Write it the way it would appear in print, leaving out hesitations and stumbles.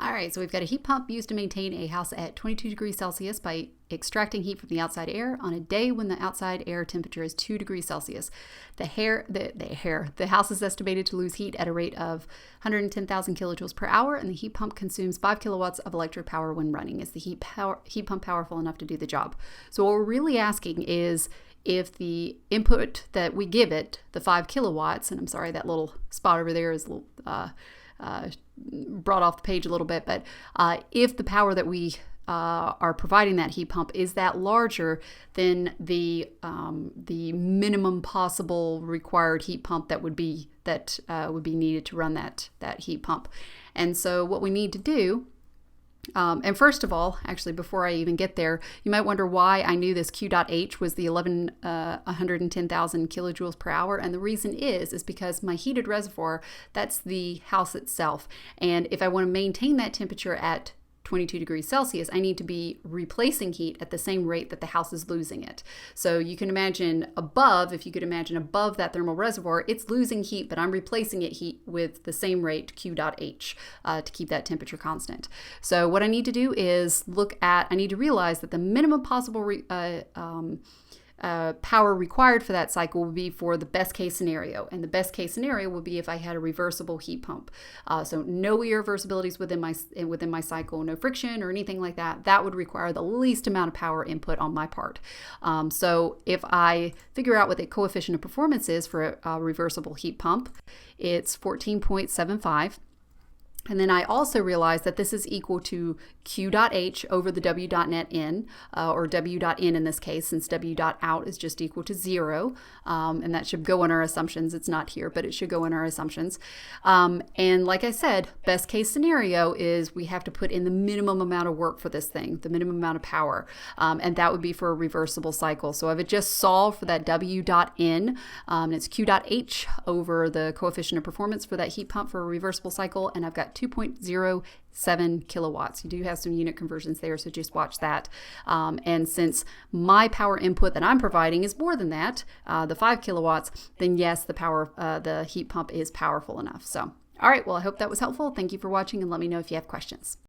All right, so we've got a heat pump used to maintain a house at 22 degrees Celsius by extracting heat from the outside air on a day when the outside air temperature is 2 degrees Celsius. The house is estimated to lose heat at a rate of 110,000 kilojoules per hour, and the heat pump consumes 5 kilowatts of electric power when running. Is the heat pump powerful enough to do the job? So what we're really asking is if the input that we give it, the 5 kilowatts, and I'm sorry, that little spot over there is a little brought off the page a little bit, but if the power that we are providing that heat pump is that larger than the minimum possible required heat pump that would be needed to run that heat pump. And so what we need to do, and first of all, actually, before I even get there, you might wonder why I knew this Q.H was the 110,000 kilojoules per hour. And the reason is because my heated reservoir, that's the house itself. And if I want to maintain that temperature at 22 degrees Celsius, I need to be replacing heat at the same rate that the house is losing it. So you can imagine above, if you could imagine above that thermal reservoir, it's losing heat, but I'm replacing it heat with the same rate, Q.H, to keep that temperature constant. So what I need to do is I need to realize that the minimum possible power required for that cycle would be for the best case scenario. And the best case scenario would be if I had a reversible heat pump. So no irreversibilities within my cycle, no friction or anything like that. That would require the least amount of power input on my part. So if I figure out what the coefficient of performance is for a reversible heat pump, it's 14.75. And then I also realized that this is equal to Q.H over the W.net in, or W.in in this case, since W.out is just equal to 0. And that should go in our assumptions. It's not here, but it should go in our assumptions. And like I said, best case scenario is we have to put in the minimum amount of work for this thing, the minimum amount of power. And that would be for a reversible cycle. So I've just solved for that W.in, and it's Q.H over the coefficient of performance for that heat pump for a reversible cycle. And I've got 2.07 kilowatts. You do have some unit conversions there, so just watch that. And since my power input that I'm providing is more than that, the 5 kilowatts, then yes, the heat pump is powerful enough. So, all right, well, I hope that was helpful. Thank you for watching, and let me know if you have questions.